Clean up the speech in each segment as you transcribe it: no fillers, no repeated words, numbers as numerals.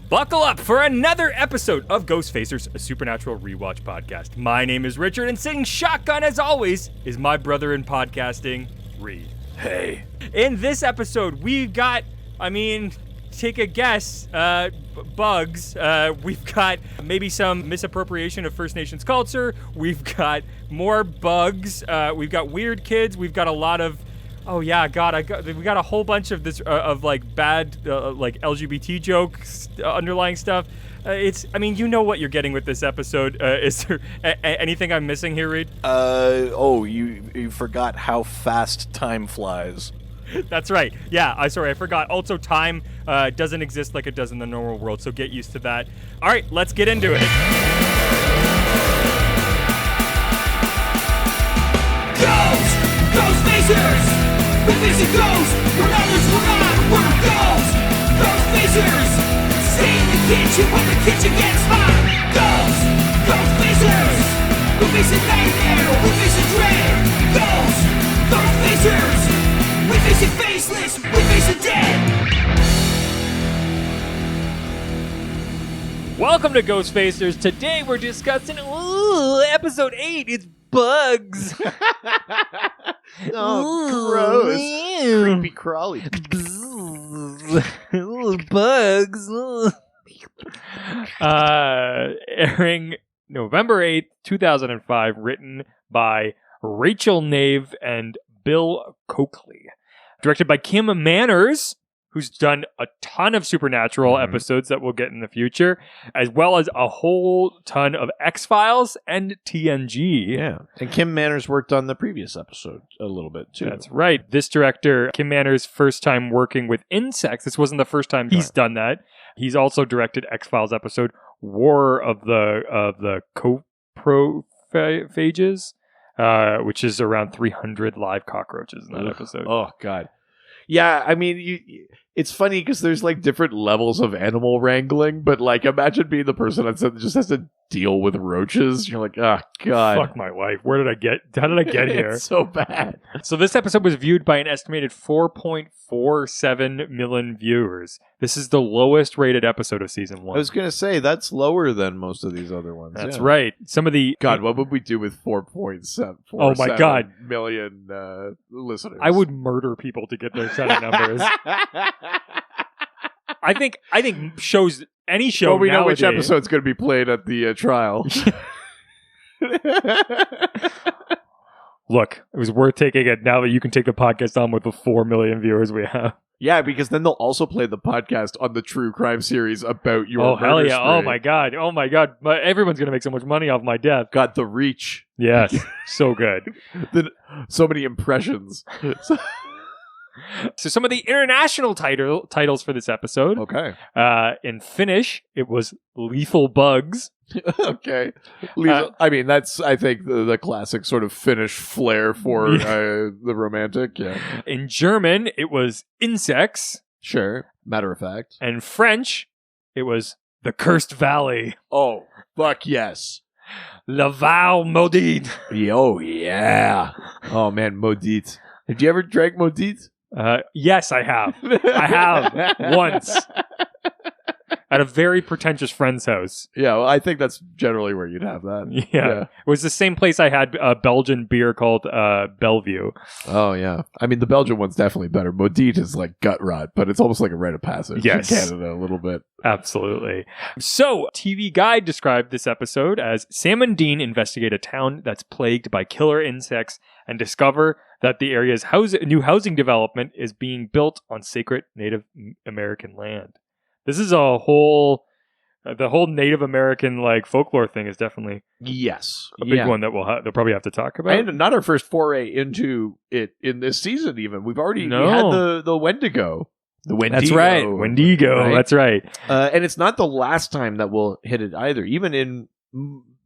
Buckle up for another episode of Ghostfacers, a supernatural rewatch podcast. My name is Richard, and sitting shotgun as always is my brother in podcasting, Reed. Hey. In this episode, we've got, take a guess, bugs. We've got maybe some misappropriation of First Nations culture. We've got more bugs. We've got weird kids. We've got a lot of, we got a whole bunch of this, of like bad, like LGBT jokes, underlying stuff. You know what you're getting with this episode. Is there anything I'm missing here, Reed? You forgot how fast time flies. That's right. Yeah, I forgot. Also, time doesn't exist like it does in the normal world, so get used to that. All right, let's get into it. Ghostfacers! We're facing ghosts, we're others, we're not, we're ghosts! Ghostfacers! Stay in the kitchen when the kitchen gets hot! Ghosts! Ghostfacers! We're facing nightmare, we're facing dread! Ghosts! Ghostfacers! We're facing faceless, we're facing dead! Welcome to Ghostfacers. Today we're discussing episode 8. It's bugs. Gross. Creepy crawly. Bugs. Airing November 8th, 2005, written by Rachel Nave and Bill Coakley. Directed by Kim Manners, who's done a ton of Supernatural episodes that we'll get in the future, as well as a whole ton of X-Files and TNG. Yeah. And Kim Manners worked on the previous episode a little bit, too. That's right. This director, Kim Manners' first time working with insects. This wasn't the first time he's done that. He's also directed X-Files episode War of the Coprophages, which is around 300 live cockroaches in that episode. Oh, God. Yeah, it's funny because there's like different levels of animal wrangling, but like imagine being the person that just has to deal with roaches. You're like, oh, God. Fuck my life. How did I get here? It's so bad. So this episode was viewed by an estimated 4.47 million viewers. This is the lowest rated episode of season 1. I was going to say, that's lower than most of these other ones. That's right. Some of the... God, what would we do with 4.7 million listeners? I would murder people to get those kind of numbers. I think shows... Any show we nowadays, know which episode's going to be played at the trial. Look, it was worth taking it now that you can take the podcast on with the 4 million viewers we have. Yeah, because then they'll also play the podcast on the true crime series about your murder hell yeah. spree. Oh my god. Everyone's going to make so much money off my death. Got the reach. Yes, so good. So many impressions. So some of the international titles for this episode. Okay. In Finnish, it was Lethal Bugs. Okay. That's, I think, the classic sort of Finnish flair for the romantic. Yeah. In German, it was Insects. Sure. Matter of fact. And French, it was The Cursed Valley. Oh, fuck yes. La Val Maudite. Oh, yeah. Oh, man, Maudite. Have you ever drank Maudite? Yes, I have. I have once at a very pretentious friend's house. Yeah, well, I think that's generally where you'd have that. Yeah. It was the same place I had a Belgian beer called Bellevue. Oh, yeah. The Belgian one's definitely better. Maudite is like gut rot, but it's almost like a rite of passage in Canada a little bit. Absolutely. So, TV Guide described this episode as Sam and Dean investigate a town that's plagued by killer insects and discover that the area's new housing development is being built on sacred Native American land. This is the whole Native American like folklore thing is definitely a big one that they'll probably have to talk about. And not our first foray into it in this season. Even we had the Wendigo. The Wendigo. That's right. Wendigo. Right? That's right. And it's not the last time that we'll hit it either. Even in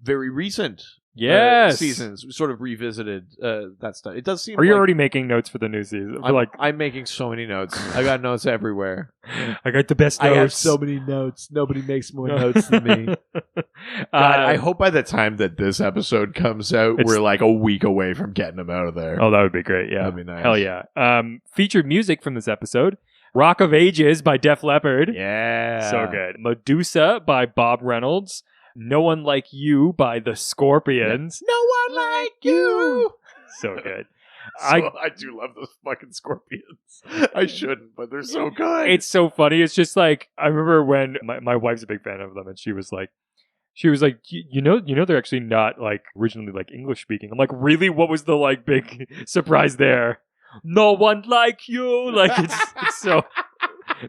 very recent seasons, sort of revisited that stuff. It does seem. Are you already making notes for the new season? I'm making so many notes. I got notes everywhere. I got the best notes. I have so many notes. Nobody makes more notes than me. God, I hope by the time that this episode comes out, we're like a week away from getting them out of there. Oh, that would be great. Yeah, that'd be nice. Hell yeah. Featured music from this episode Rock of Ages by Def Leppard. Yeah. So good. Medusa by Bob Reynolds. No One Like You by the Scorpions. No one like you. So good. I do love those fucking Scorpions. I shouldn't, but they're so good. It's so funny. It's just like, I remember when my wife's a big fan of them, and she was like, you know, they're actually not like originally like English speaking. I'm like, really? What was the like big surprise there? No one like you. Like it's so.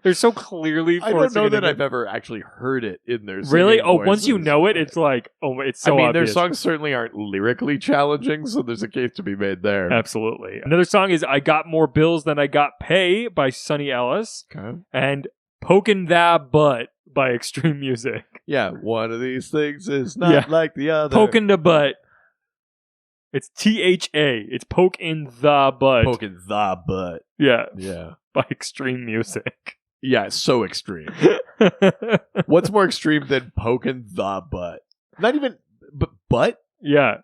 They're so clearly. I don't know that I've ever actually heard it in their really. singing Oh, once you voices. know it, it's like, oh, it's so. I mean, obvious. their songs certainly aren't lyrically challenging, so there's a case to be made there. Absolutely. Another song is "I Got More Bills Than I Got Pay" by Sonny Ellis, Okay. and "Pokin' That Butt" by Extreme Music. Yeah, one of these things is not like the other. Poking the butt. It's THA. It's poke in the butt. Poking the butt. Yeah. Yeah. By Extreme Music. Yeah, it's so extreme. What's more extreme than poking the butt? Not even butt? Yeah.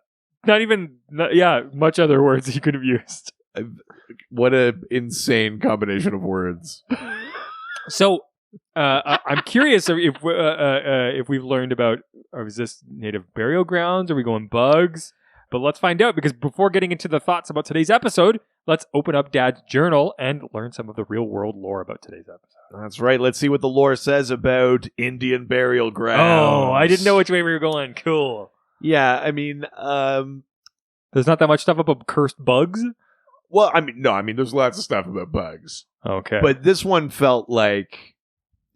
Not even, much other words you could have used. What an insane combination of words. So, I'm curious if we've learned about, is this native burial grounds? Are we going bugs? But let's find out, because before getting into the thoughts about today's episode, let's open up Dad's journal and learn some of the real world lore about today's episode. That's right. Let's see what the lore says about Indian burial grounds. Oh, I didn't know which way we were going. Cool. Yeah, I mean, There's not that much stuff about cursed bugs? well, there's lots of stuff about bugs. Okay. But this one felt like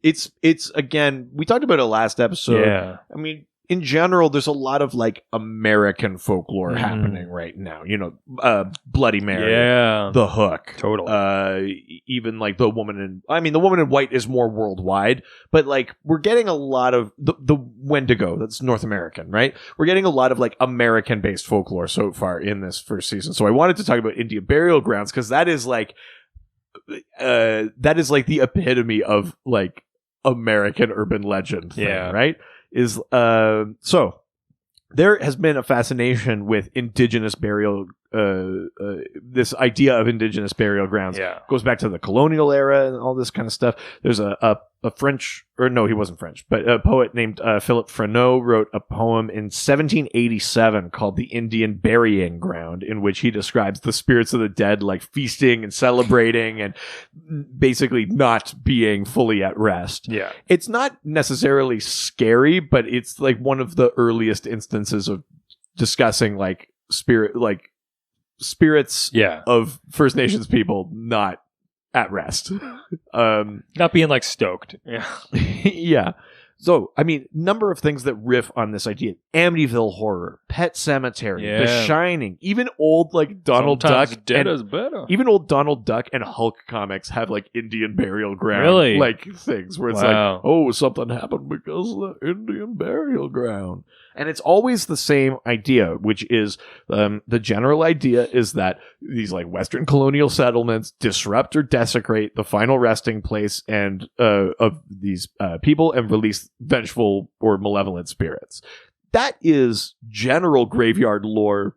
it's again, we talked about it last episode. Yeah. I mean, in general, there's a lot of like American folklore happening right now. You know, Bloody Mary, Yeah. The Hook, Totally. even like the woman in white is more worldwide, but like we're getting a lot of the Wendigo. That's North American, right? We're getting a lot of like American based folklore so far in this first season. So I wanted to talk about Indian burial grounds because that is like the epitome of like American urban legend thing, Yeah. right? Is so there has been a fascination with indigenous burial this idea of indigenous burial grounds. Yeah. Goes back to the colonial era and all this kind of stuff. There's a French, or no, he wasn't French, but a poet named Philip Freneau wrote a poem in 1787 called The Indian Burying Ground, in which he describes the spirits of the dead like feasting and celebrating and basically not being fully at rest. Yeah. It's not necessarily scary, but it's like one of the earliest instances of discussing like spirits Yeah. of First Nations people not at rest. Not being like stoked. Yeah. Yeah. So, I mean, number of things that riff on this idea. Amityville Horror, Pet Cemetery, The Yeah. Shining, even old like Donald Sometimes Duck dead and is better. even old Donald Duck and Hulk comics have like Indian burial ground Really? like things where it's Wow. like, oh, something happened because of the Indian burial ground. And it's always the same idea, which is the general idea is that these like Western colonial settlements disrupt or desecrate the final resting place and of these people and release vengeful or malevolent spirits. That is general graveyard lore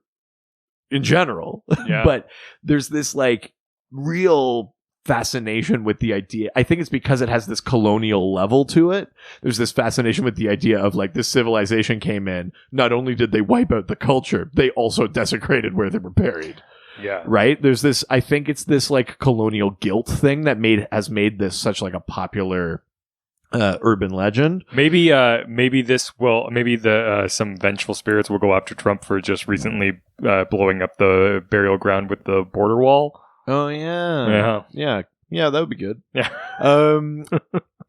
in general. Yeah. But there's this like real fascination with the idea. I think it's because it has this colonial level to it. There's this fascination with the idea of like this civilization came in. Not only did they wipe out the culture, they also desecrated where they were buried. Yeah. Right? There's this, I think it's this like colonial guilt thing that has made this such like a popular urban legend. Maybe some vengeful spirits will go after Trump for just recently blowing up the burial ground with the border wall. Oh yeah. Yeah, that would be good. Yeah.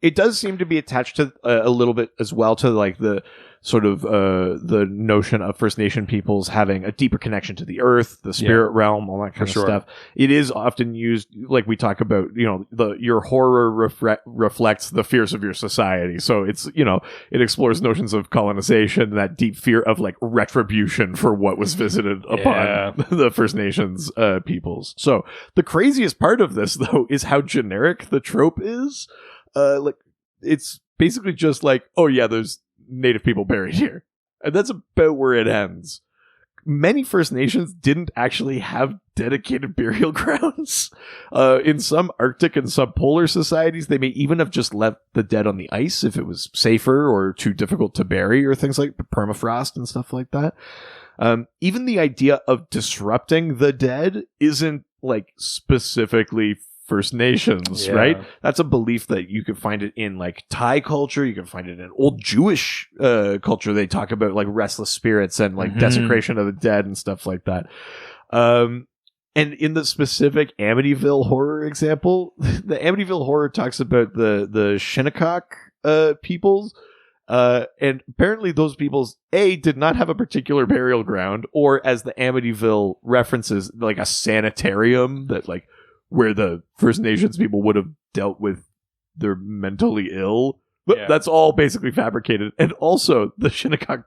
It does seem to be attached to a little bit as well to like the sort of the notion of First Nation peoples having a deeper connection to the earth, the spirit realm, all that kind of stuff. It is often used, like we talk about, you know, your horror reflects the fears of your society. So it's, you know, it explores notions of colonization, that deep fear of like retribution for what was visited upon the First Nations peoples. So the craziest part of this though is how generic the trope is. Like it's basically just like, oh yeah, there's Native people buried here, and that's about where it ends. many First Nations didn't actually have dedicated burial grounds. In some Arctic and subpolar societies, they may even have just left the dead on the ice if it was safer or too difficult to bury, or things like permafrost and stuff like that. Even the idea of disrupting the dead isn't like specifically First Nations, right? That's a belief that you can find it in like Thai culture. You can find it in old Jewish culture. They talk about like restless spirits and like desecration of the dead and stuff like that. And in the specific Amityville horror example, the Amityville horror talks about the Shinnecock peoples. And apparently those peoples, did not have a particular burial ground, or as the Amityville references, like a sanitarium that like where the First Nations people would have dealt with their mentally ill. But that's all basically fabricated. And also, the Shinnecock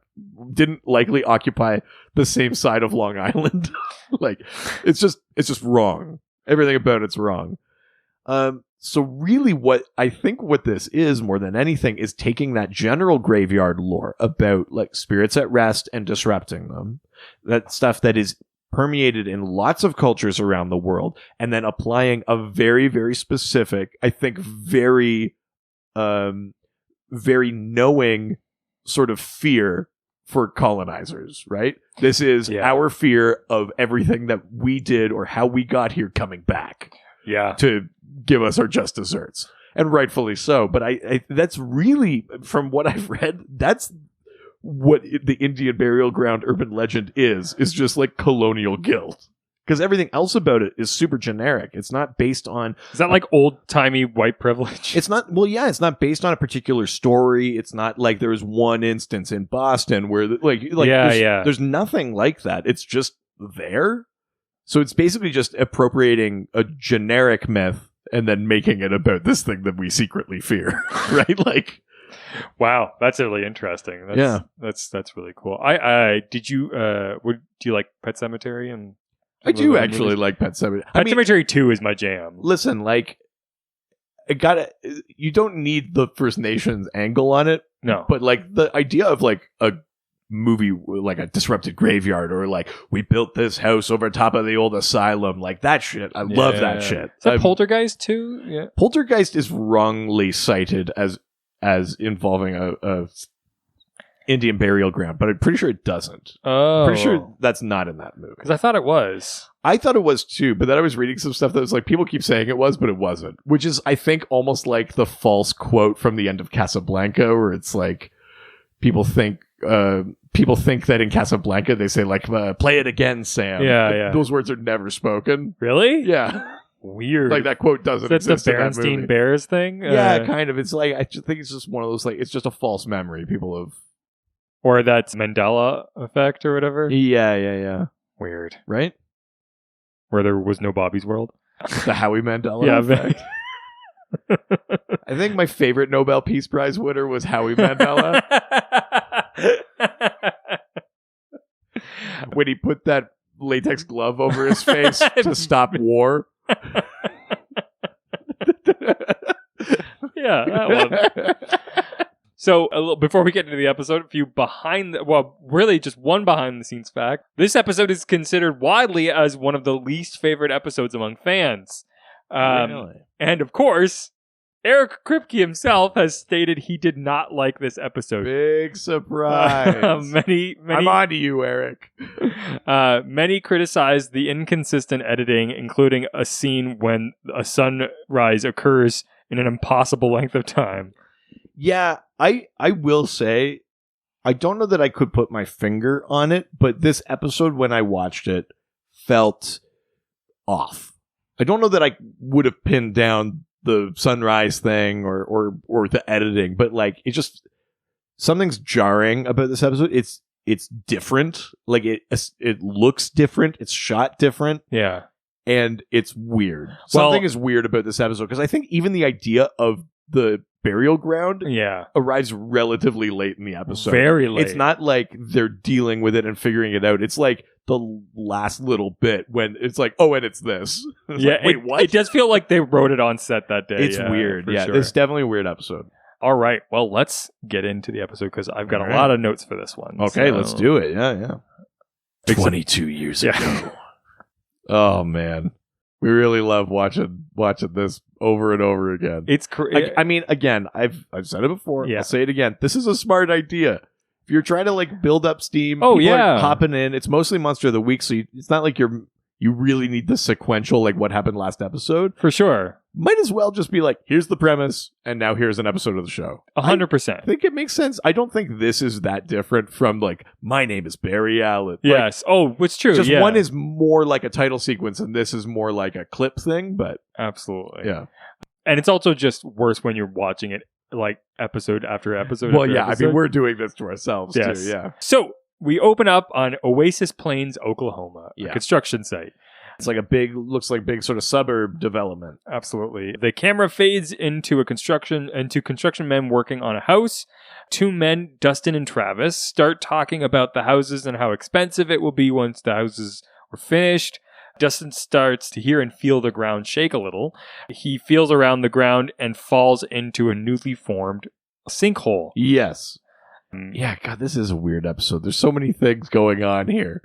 didn't likely occupy the same side of Long Island. Like, it's just wrong. Everything about it's wrong. So really what this is more than anything is taking that general graveyard lore about like spirits at rest and disrupting them. That stuff that is permeated in lots of cultures around the world, and then applying a very, very specific, I think very knowing sort of fear for colonizers, right? This is our fear of everything that we did or how we got here coming back to give us our just desserts. And rightfully so. But I that's really, from what I've read, that's what the Indian burial ground urban legend is just like colonial guilt. Because everything else about it is super generic. It's not based on... Is that like old-timey white privilege? It's not... Well, yeah, it's not based on a particular story. It's not like there was one instance in Boston where... There's nothing like that. It's just there. So it's basically just appropriating a generic myth and then making it about this thing that we secretly fear. Right? Like... Wow, that's really interesting. That's really cool. Do you like Pet Sematary? And I do actually like Pet Sematary. Pet Sematary 2 is my jam. Listen, like, you don't need the First Nations angle on it. No. But like the idea of like a movie, like a disrupted graveyard, or like we built this house over top of the old asylum, like that shit. I love that shit. Is that Poltergeist too? Yeah. Poltergeist is wrongly cited as involving a Indian burial ground, but I'm pretty sure it doesn't. Oh. I'm pretty sure that's not in that movie. Because I thought it was. I thought it was too, but then I was reading some stuff that was like, people keep saying it was, but it wasn't. Which is, I think, almost like the false quote from the end of Casablanca, where it's like, people think that in Casablanca they say like, play it again, Sam. Yeah. Those words are never spoken. Really? Yeah. Weird. Like that quote doesn't exist. That's the Berenstein Bears thing? Yeah, kind of. It's like, I just think it's just one of those, like, it's just a false memory people have. Or that's Mandela effect or whatever? Yeah. Weird. Right? Where there was no Bobby's World? The Howie Mandela effect. I think my favorite Nobel Peace Prize winner was Howie Mandela. When he put that latex glove over his face to stop war. Yeah, that one. So, before we get into the episode, a few just one behind the scenes fact. This episode is considered widely as one of the least favorite episodes among fans. Really? And of course, Eric Kripke himself has stated he did not like this episode. Big surprise. Many I'm on to you, Eric. Many criticized the inconsistent editing, including a scene when a sunrise occurs in an impossible length of time. Yeah, I will say, I don't know that I could put my finger on it, but this episode, when I watched it, felt off. I don't know that I would have pinned down the sunrise thing or the editing, but like, it just, something's jarring about this episode. It's different. Like it looks different. It's shot different. Yeah. And it's weird. Something is weird about this episode, because I think even the idea of the burial ground arrives relatively late in the episode. Very late. It's not like they're dealing with it and figuring it out. It's like the last little bit when it's like, oh, and it's this. It's like, wait, what? It does feel like they wrote it on set that day. It's weird. Yeah, sure. It's definitely a weird episode. All right. Well, let's get into the episode, because I've got a lot of notes for this one. Okay, let's do it. Yeah. 22 years ago. Oh man, we really love watching this over and over again. It's I mean, again, I've said it before. Yeah. I'll say it again. This is a smart idea. If you're trying to like build up steam, Oh, people yeah. are hopping in. It's mostly Monster of the Week, so it's not like you really need the sequential like what happened last episode. for sure. Might as well just be like, here's the premise, and now here's an episode of the show. 100%. I think it makes sense. I don't think this is that different from like my name is Barry Allen. Yes. It's true. Just yeah. one is more like a title sequence, and this is more like a clip thing. But Absolutely. yeah. And it's also just worse when you're watching it like episode after episode. Well, after yeah. episode. I mean, we're doing this to ourselves Yes. too. Yeah. So we open up on Oasis Plains, Oklahoma, a Yeah. construction site. It's like looks like big sort of suburb development. Absolutely. The camera fades into construction men working on a house. Two men, Dustin and Travis, start talking about the houses and how expensive it will be once the houses are finished. Dustin starts to hear and feel the ground shake a little. He feels around the ground and falls into a newly formed sinkhole. Yes. Yeah, God, this is a weird episode. There's so many things going on here.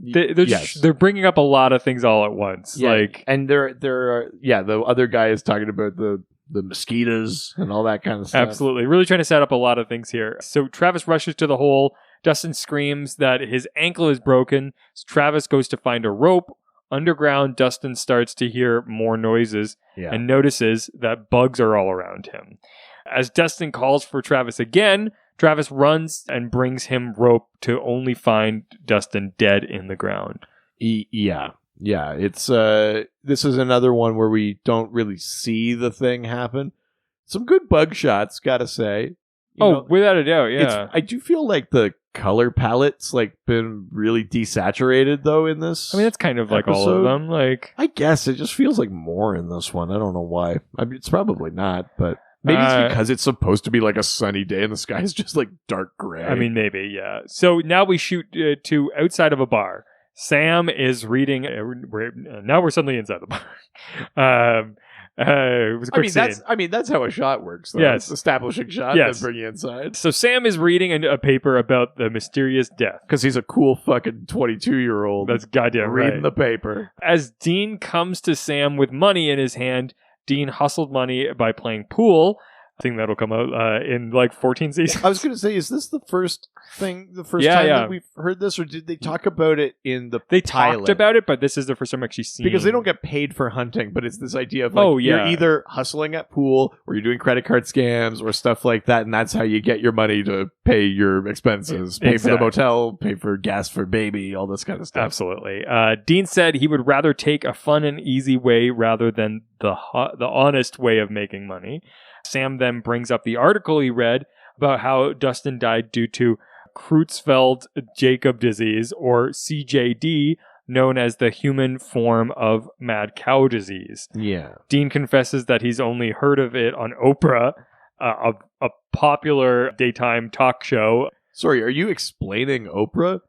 They're bringing up a lot of things all at once. Yeah, Like, and there are the other guy is talking about the mosquitoes and all that kind of stuff. absolutely. Really trying to set up a lot of things here. So Travis rushes to the hole. Dustin screams that his ankle is broken. So Travis goes to find a rope. Underground, Dustin starts to hear more noises Yeah. and notices that bugs are all around him. As Dustin calls for Travis again, Travis runs and brings him rope to only find Dustin dead in the ground. Yeah. It's this is another one where we don't really see the thing happen. Some good bug shots, gotta say. You know, Without a doubt, yeah. I do feel like the color palette's like been really desaturated though in this. I mean, that's kind of like all episode. of them. Like, I guess it just feels like more in this one. I don't know why. I mean, it's probably not, but maybe it's because it's supposed to be like a sunny day and the sky is just like dark gray. I mean, maybe, yeah. So now we shoot to outside of a bar. Sam is reading. Now we're suddenly inside the bar. It was a quick scene. That's how a shot works. Though. Yes. It's establishing shot Yes. and then bring you inside. So Sam is reading a paper about the mysterious death. Because he's a cool fucking 22-year-old. That's goddamn reading right. the paper. As Dean comes to Sam with money in his hand, Dean hustled money by playing pool. I think that'll come out in like 14 seasons. I was going to say, is this the first time Yeah. that we've heard this, or did they talk about it in the They pilot? talked about it, but this is the first time I've actually seen. Because they don't get paid for hunting, but it's this idea of like, Oh, yeah. you're either hustling at pool or you're doing credit card scams or stuff like that, and that's how you get your money to pay your expenses, pay for the Exactly. motel, pay for gas for baby, all this kind of stuff. Absolutely. Dean said he would rather take a fun and easy way rather than the honest way of making money. Sam then brings up the article he read about how Dustin died due to Creutzfeldt-Jakob disease, or CJD, known as the human form of mad cow disease. Yeah. Dean confesses that he's only heard of it on Oprah, a popular daytime talk show. Sorry, are you explaining Oprah?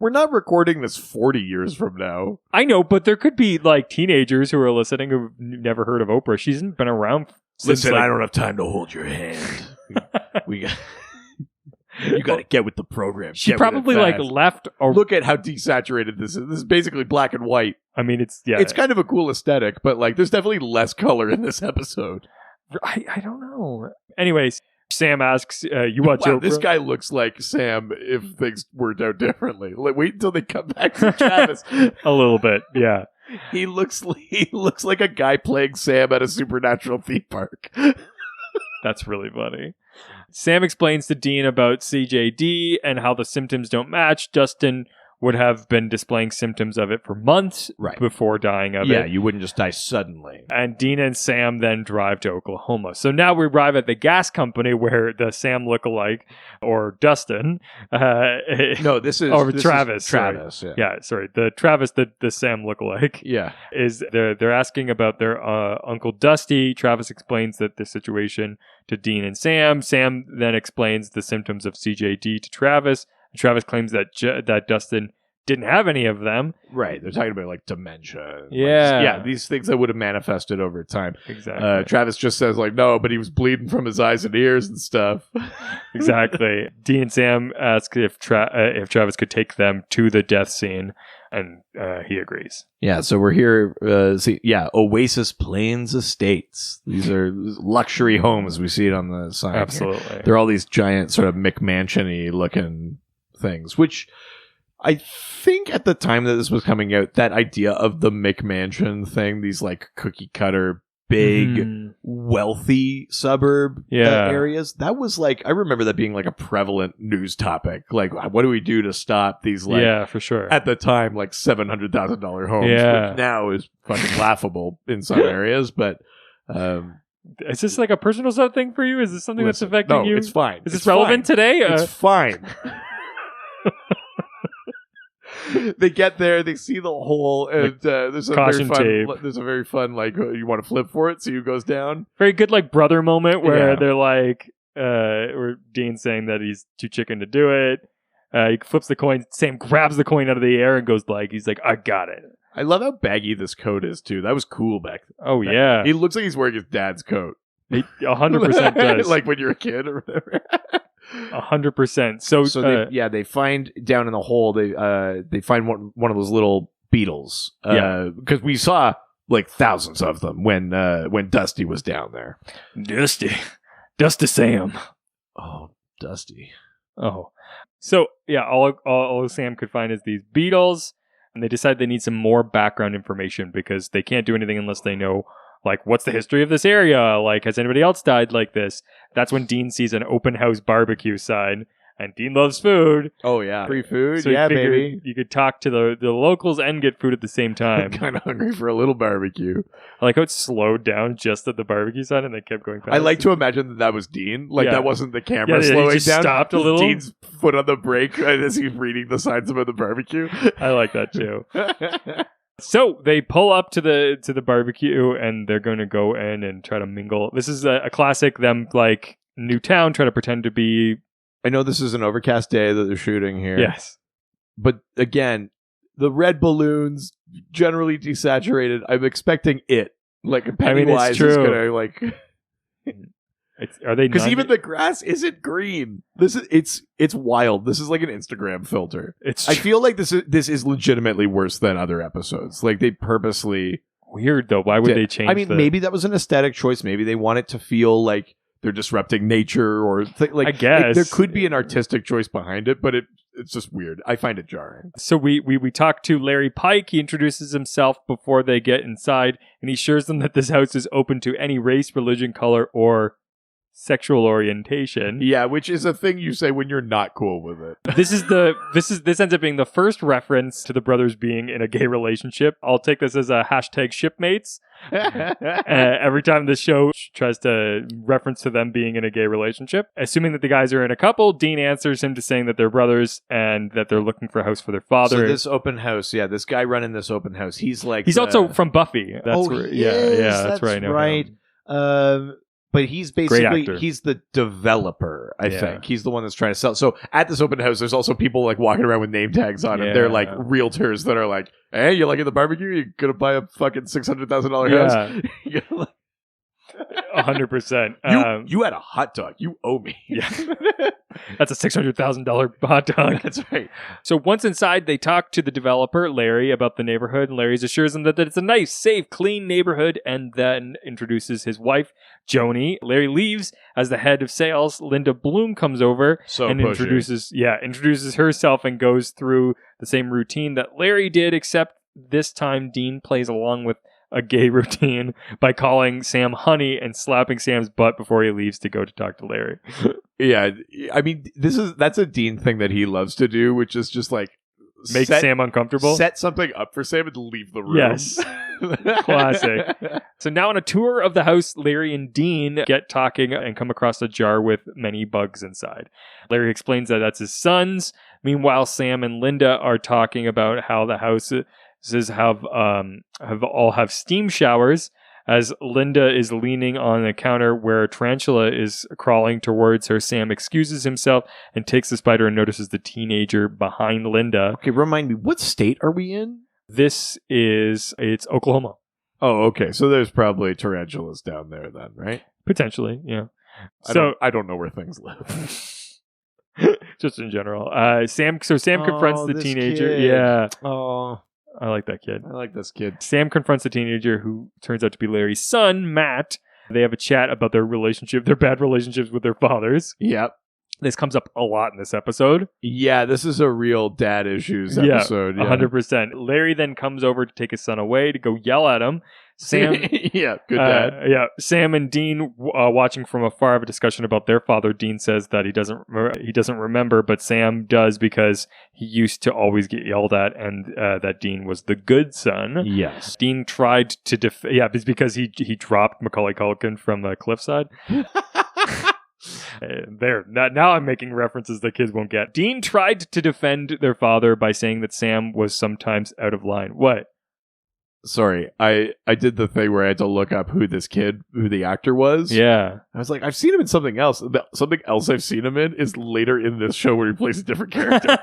We're not recording this 40 years from now. I know, but there could be like teenagers who are listening who've never heard of Oprah. She's been around since, Listen, like, I don't have time to hold your hand. we got. You got to get with the program. She Get with it probably like fast. left. Look at how desaturated this is. This is basically black and white. I mean, it's Kind of a cool aesthetic, but like, there's definitely less color in this episode. I don't know. Anyways, Sam asks, "You watch Wow, Oprah?" this guy looks like Sam if things worked out differently. Like, wait until they come back to Travis. A little bit, yeah. He looks like a guy playing Sam at a supernatural theme park. That's really funny. Sam explains to Dean about CJD and how the symptoms don't match. Dustin would have been displaying symptoms of it for months Right. before dying of Yeah, it. you wouldn't just die suddenly. And Dean and Sam then drive to Oklahoma. So now we arrive at the gas company where the Sam lookalike, or Dustin, No, this is or this Travis. Is Travis, yeah. Yeah, sorry. The Travis, the Sam lookalike, Yeah. is they're asking about their Uncle Dusty. Travis explains that the situation to Dean and Sam. Sam then explains the symptoms of CJD to Travis. Travis claims that that Dustin didn't have any of them. Right. They're talking about like dementia. Yeah. These things that would have manifested over time. Exactly. Travis just says like, no, but he was bleeding from his eyes and ears and stuff. Exactly. Dean and Sam ask if Travis could take them to the death scene, and he agrees. Yeah, so we're here. Oasis Plains Estates. These are luxury homes. We see it on the sign. Absolutely. Here. They're all these giant sort of McMansion-y looking things, which I think at the time that this was coming out, that idea of the McMansion thing, these like cookie cutter, big, wealthy suburb areas, that was like, I remember that being like a prevalent news topic. Like, what do we do to stop these, like, for sure. at the time, like $700,000 homes, which now is fucking laughable in some areas, but is this like a personal side thing for you? Is this something that's affecting you? It's fine. Is this relevant today? It's fine. They get there, they see the hole, and there's a very fun like, you want to flip for it, so you goes down. Very good like brother moment where they're like, where Dean's saying that he's too chicken to do it. He flips the coin. Sam grabs the coin out of the air and goes like, he's like, I got it. I love how baggy this coat is too. That was cool back then. Oh yeah, he looks like he's wearing his dad's coat. He 100% does. Like when you're a kid or whatever. 100%. So they find down in the hole. They find one of those little beetles. Because we saw like thousands of them when Dusty was down there. Dusty Sam. Oh, Dusty. Oh, so yeah, all Sam could find is these beetles, and they decide they need some more background information because they can't do anything unless they know, like, what's the history of this area? Like, has anybody else died like this? That's when Dean sees an open house barbecue sign, and Dean loves food. Oh, yeah. Free food? So yeah, baby. You could talk to the locals and get food at the same time. I'm kind of hungry for a little barbecue. I like how it slowed down just at the barbecue sign and they kept going past. I like to imagine that was Dean. Like, that wasn't the camera slowing just down. Stopped a little. Dean's foot on the brake as he's reading the signs about the barbecue. I like that, too. So they pull up to the barbecue and they're going to go in and try to mingle. This is a classic them like new town, try to pretend to be. I know this is an overcast day that they're shooting here. Yes. But again, the red balloons, generally desaturated. I'm expecting it. Like Pennywise is going to like. Are they? Because even the grass isn't green. It's wild. This is like an Instagram filter. I feel like this is legitimately worse than other episodes. Like they purposely weird though. Why would they change? I mean, maybe that was an aesthetic choice. Maybe they want it to feel like they're disrupting nature, or like I guess there could be an artistic choice behind it, but it's just weird. I find it jarring. So we talk to Larry Pike. He introduces himself before they get inside, and he assures them that this house is open to any race, religion, color, or sexual orientation. Yeah, which is a thing you say when you're not cool with it. This ends up being the first reference to the brothers being in a gay relationship. I'll take this as a hashtag shipmates. Every time the show tries to reference to them being in a gay relationship, assuming that the guys are in a couple, Dean answers him to saying that they're brothers and that they're looking for a house for their father. So this open house, this guy running this open house, he's also from Buffy. That's that's right. Right. But he's basically, he's the developer, I think. He's the one that's trying to sell. So at this open house, there's also people like walking around with name tags on them. They're like realtors that are like, hey, you liking the barbecue? You gonna buy a fucking $600,000 house? You're like, 100%. You had a hot dog. You owe me. Yeah. That's a $600,000 hot dog. That's right. So once inside, they talk to the developer, Larry, about the neighborhood. And Larry assures them that it's a nice, safe, clean neighborhood, and then introduces his wife, Joni. Larry leaves. As the head of sales, Linda Bloom comes over and introduces herself and goes through the same routine that Larry did, except this time Dean plays along with a gay routine by calling Sam honey and slapping Sam's butt before he leaves to go to talk to Larry. Yeah, I mean, that's a Dean thing that he loves to do, which is just like make Sam uncomfortable, set something up for Sam and leave the room. Yes. Classic. So now on a tour of the house, Larry and Dean get talking and come across a jar with many bugs inside. Larry explains that that's his son's. Meanwhile, Sam and Linda are talking about how the houses have steam showers, As Linda is leaning on the counter where a tarantula is crawling towards her, Sam excuses himself and takes the spider and notices the teenager behind Linda. Okay, remind me, what state are we in? It's Oklahoma. Oh, okay. So there's probably tarantulas down there then, right? Potentially, yeah. I don't know where things live. Just in general. Sam confronts the this teenager. kid. Yeah. Oh, I like that kid. I like this kid. Sam confronts the teenager who turns out to be Larry's son, Matt. They have a chat about their bad relationships with their fathers. Yep. This comes up a lot in this episode. Yeah, this is a real dad issues episode. Yeah, 100%. Larry then comes over to take his son away to go yell at him. Sam, yeah, good dad. Sam and Dean watching from afar have a discussion about their father. Dean says that he doesn't remember, but Sam does because he used to always get yelled at, and that Dean was the good son. Yes. Dean tried to it's because he dropped Macaulay Culkin from the cliffside. Now I'm making references that kids won't get. Dean tried to defend their father by saying that Sam was sometimes out of line. What? Sorry, I did the thing where I had to look up who the actor was. Yeah. I was like, I've seen him in something else. Something else I've seen him in is later in this show where he plays a different character.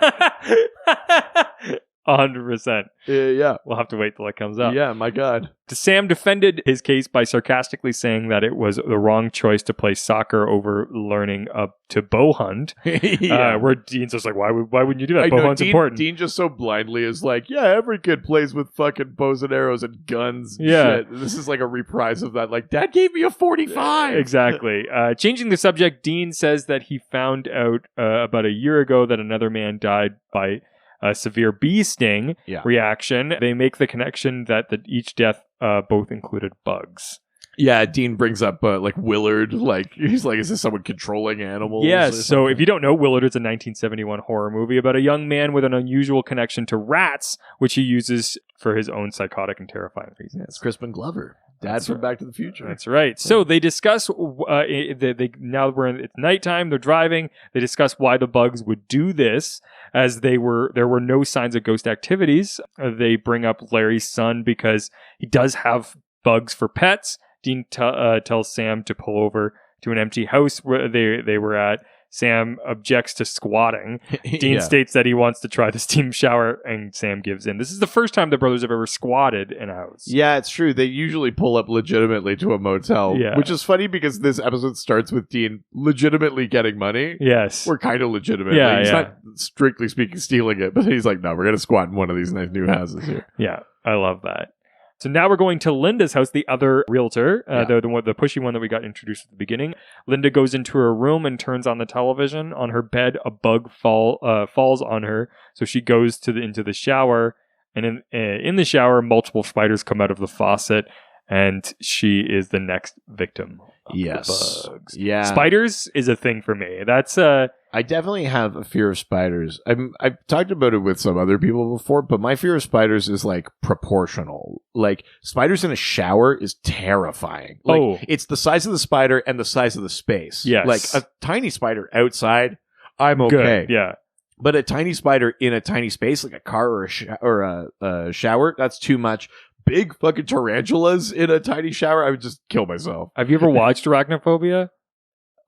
100%. Yeah. We'll have to wait till it comes up. Yeah, my God. Sam defended his case by sarcastically saying that it was the wrong choice to play soccer over learning to bow hunt. Yeah. Where Dean's just like, why wouldn't you do that? I Bow know, hunt's important. Dean just so blindly is like, yeah, every kid plays with fucking bows and arrows and guns. And Yeah. shit. This is like a reprise of that. Like, Dad gave me a 45. Exactly. Changing the subject, Dean says that he found out about a year ago that another man died by a severe bee sting reaction. They make the connection that each death both included bugs. Yeah, Dean brings up like Willard. Like, he's like, is this someone controlling animals? Yes. So if you don't know, Willard is a 1971 horror movie about a young man with an unusual connection to rats, which he uses for his own psychotic and terrifying reasons. It's Crispin Glover, Dad from Back to the Future. That's right. So they discuss. Now it's nighttime. They're driving. They discuss why the bugs would do this, as there were no signs of ghost activities. They bring up Larry's son because he does have bugs for pets. Dean tells Sam to pull over to an empty house where they were at. Sam objects to squatting. Dean states that he wants to try the steam shower, and Sam gives in. This is the first time the brothers have ever squatted in a house. Yeah, it's true. They usually pull up legitimately to a motel, which is funny because this episode starts with Dean legitimately getting money. Yes. We're kind of legitimately. Yeah, he's not, strictly speaking, stealing it, but he's like, no, we're going to squat in one of these nice new houses here. Yeah, I love that. So now we're going to Linda's house, the other realtor, the pushy one that we got introduced at the beginning. Linda goes into her room and turns on the television. On her bed, a bug falls on her, so she goes into the shower. And in the shower, multiple spiders come out of the faucet, and she is the next victim of the bugs. Yeah. Spiders is a thing for me. That's I definitely have a fear of spiders. I've talked about it with some other people before, but my fear of spiders is like proportional. Like, spiders in a shower is terrifying. Like, it's the size of the spider and the size of the space. Yes. Like, a tiny spider outside, I'm okay. good. Yeah. But a tiny spider in a tiny space, like a car or a shower, that's too much. Big fucking tarantulas in a tiny shower, I would just kill myself. Have you ever watched Arachnophobia?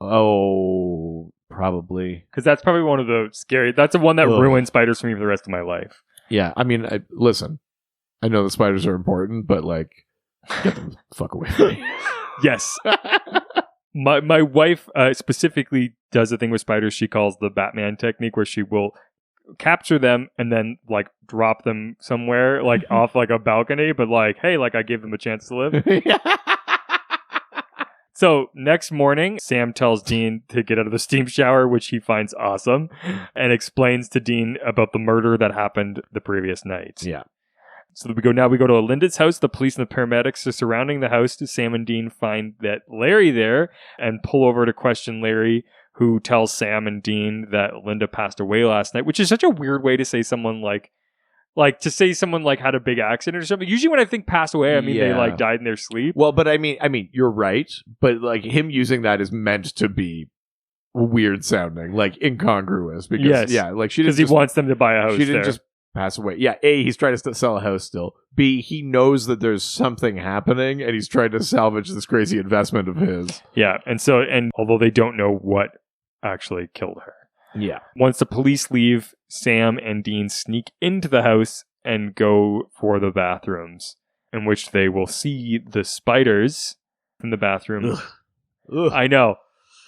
Oh, probably. Because that's probably one of the scary. That's the one that ruined spiders for me for the rest of my life. Yeah, I mean, listen, I know the spiders are important, but like, get them the fuck away from me. Yes. My wife specifically does a thing with spiders she calls the Batman technique, where she will capture them and then like drop them somewhere, like off like a balcony, but like, hey, like I gave them a chance to live. So next morning, Sam tells Dean to get out of the steam shower, which he finds awesome, and explains to Dean about the murder that happened the previous night. Yeah. So we go to Linda's house. The police and the paramedics are surrounding the house. Sam and Dean find that Larry there and pull over to question Larry, who tells Sam and Dean that Linda passed away last night, which is such a weird way to say someone had a big accident or something. Usually when I think pass away, I mean they like died in their sleep. Well, but I mean, you're right. But like, him using that is meant to be weird sounding, like incongruous. Because like, she didn't because he wants them to buy a house. She didn't there. just pass away. Yeah, A, he's trying to sell a house still. B, he knows that there's something happening, and he's trying to salvage this crazy investment of his. Yeah, and although they don't know what actually killed her. Yeah. Once the police leave, Sam and Dean sneak into the house and go for the bathrooms, in which they will see the spiders in the bathroom. Ugh. Ugh. I know.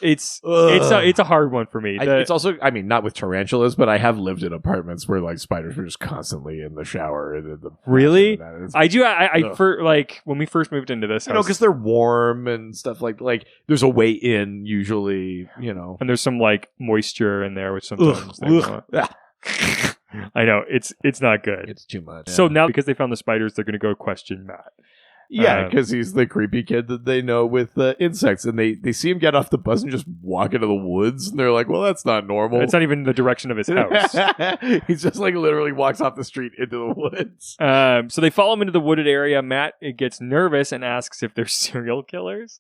It's a hard one for me. It's also, I mean, not with tarantulas, but I have lived in apartments where like spiders were just constantly in the shower. And in the Really? I do. Like when we first moved into this house, because they're warm and stuff like there's a way in usually, and there's some like moisture in there, which sometimes I know it's not good. It's too much. So now because they found the spiders, they're going to go question Matt. Yeah, because he's the creepy kid that they know with insects, and they see him get off the bus and just walk into the woods, and they're like, well, that's not normal. It's not even the direction of his house. He's just like literally walks off the street into the woods. So they follow him into the wooded area. Matt gets nervous and asks if they're serial killers.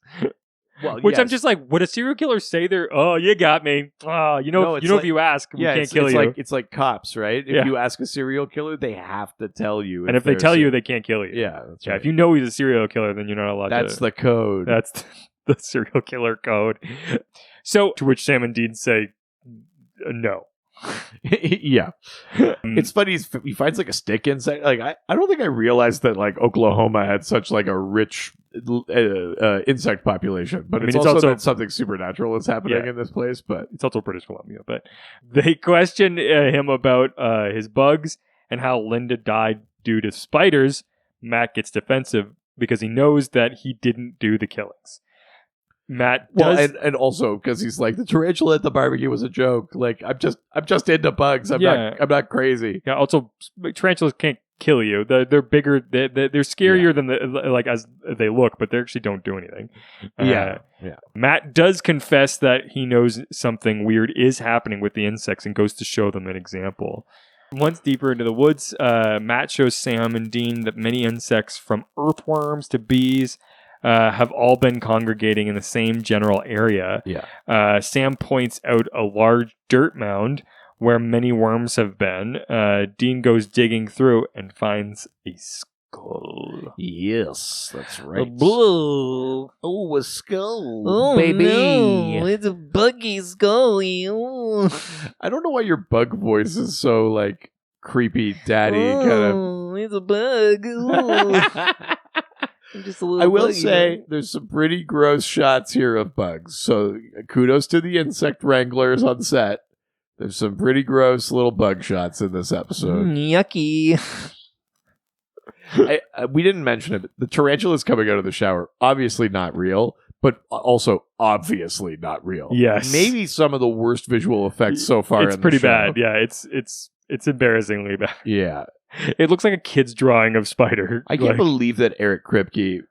Well, Which yes. I'm just like, would a serial killer say they're, oh, you got me. Oh, if you ask, we can't kill you. It's like cops, right? If you ask a serial killer, they have to tell you. And if they tell you, they can't kill you. Yeah, that's right. If you know he's a serial killer, then you're not allowed That's the code. That's the serial killer code. So, to which Sam and Dean say, no. Yeah. It's funny, he finds like a stick insect. Like, I don't think I realized that like Oklahoma had such like a rich insect population, but it's also that something supernatural is happening in this place. But it's also British Columbia. But they question him about his bugs and how Linda died due to spiders. Matt gets defensive because he knows that he didn't do the killings. Matt does, and also because he's like, the tarantula at the barbecue was a joke. Like, I'm just into bugs. I'm not crazy. Yeah. Also, tarantulas can't kill you. They're bigger. They're scarier than as they look, but they actually don't do anything. Yeah. Matt does confess that he knows something weird is happening with the insects and goes to show them an example. Once deeper into the woods, Matt shows Sam and Dean that many insects, from earthworms to bees, have all been congregating in the same general area. Yeah. Sam points out a large dirt mound where many worms have been. Dean goes digging through and finds a skull. Yes, that's right. Oh, a skull, baby. No, it's a buggy skull. Ew. I don't know why your bug voice is so like creepy, daddy kind of. It's a bug. Just a little I will buggy. say there's some pretty gross shots here of bugs. So kudos to the insect wranglers on set. There's some pretty gross little bug shots in this episode. Yucky. We didn't mention it, but the tarantulas coming out of the shower, obviously not real, but also obviously not real. Yes. Maybe some of the worst visual effects so far. It's pretty bad. Yeah, it's embarrassingly bad. Yeah. It looks like a kid's drawing of spider. I can't believe that Eric Kripke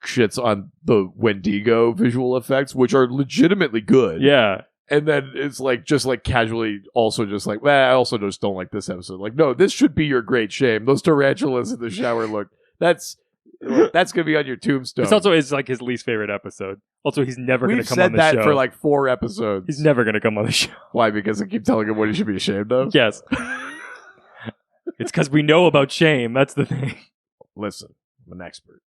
shits on the Wendigo visual effects, which are legitimately good. Yeah. And then it's like, just like casually also just like, well, I also just don't like this episode. Like, no, this should be your great shame. Those tarantulas in the shower look, that's going to be on your tombstone. This also is like his least favorite episode. Also, he's never going to come on the show. We've said that for like 4 episodes. He's never going to come on the show. Why? Because I keep telling him what he should be ashamed of? Yes. It's because we know about shame. That's the thing. Listen, I'm an expert.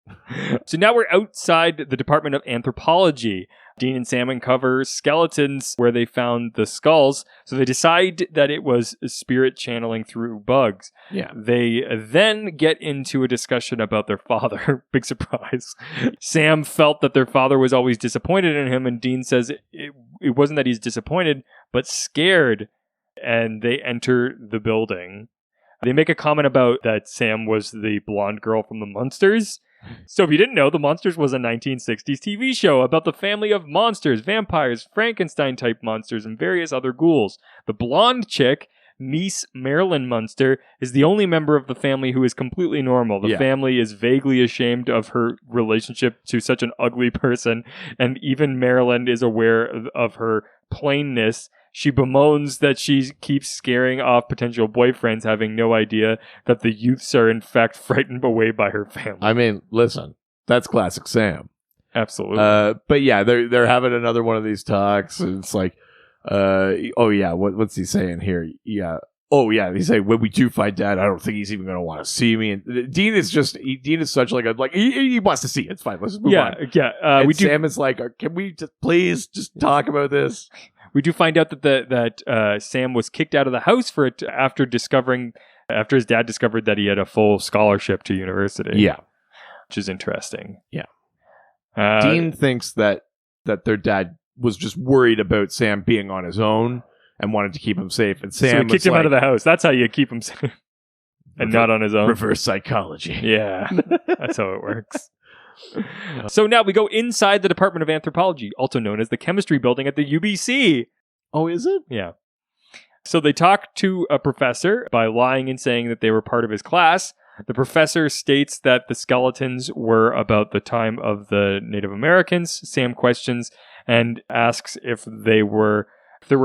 So now we're outside the Department of Anthropology. Dean and Sam uncover skeletons where they found the skulls. So they decide that it was spirit channeling through bugs. Yeah. They then get into a discussion about their father. Big surprise. Sam felt that their father was always disappointed in him, and Dean says it wasn't that he's disappointed, but scared. And they enter the building. They make a comment about that Sam was the blonde girl from the Munsters. So if you didn't know, the Munsters was a 1960s TV show about the family of monsters, vampires, Frankenstein-type monsters, and various other ghouls. The blonde chick, niece Marilyn Munster, is the only member of the family who is completely normal. The family is vaguely ashamed of her relationship to such an ugly person, and even Marilyn is aware of her plainness. She bemoans that she keeps scaring off potential boyfriends, having no idea that the youths are in fact frightened away by her family. I mean, listen, that's classic Sam. Absolutely. But yeah, they're having another one of these talks, and it's like, oh yeah, what's he saying here? Yeah. oh yeah, he's like, when we do find Dad, I don't think he's even going to want to see me. And Dean is such like he wants to see it. It's fine. Let's move on. And Sam is like, can we just please just talk about this? We do find out that Sam was kicked out of the house for it after his dad discovered that he had a full scholarship to university. Yeah, which is interesting. Yeah, Dean thinks that their dad was just worried about Sam being on his own and wanted to keep him safe. And Sam so he kicked him out of the house. That's how you keep him safe. And not on his own. Reverse psychology. Yeah, that's how it works. So now we go inside the Department of Anthropology, also known as the chemistry building at the UBC. Oh, is it? Yeah. So they talk to a professor by lying and saying that they were part of his class. The professor states that the skeletons were about the time of the Native Americans. Sam questions and asks if there were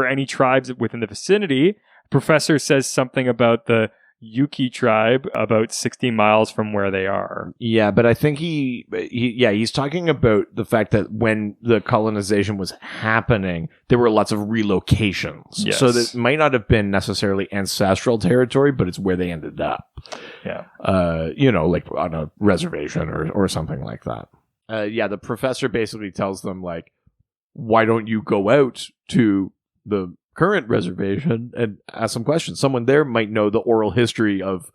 any tribes within the vicinity. Professor says something about the Yuki tribe about 60 miles from where they are. Yeah, but I think he's talking about the fact that when the colonization was happening, there were lots of relocations. Yes. So that might not have been necessarily ancestral territory, but it's where they ended up. Yeah. Like on a reservation or something like that. The professor basically tells them, like, why don't you go out to the current reservation and ask some questions? Someone there might know the oral history of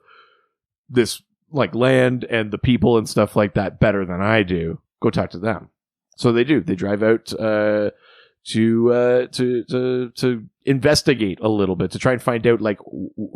this like land and the people and stuff like that better than I do. Go talk to them. So they do. They drive out to investigate a little bit, to try and find out, like,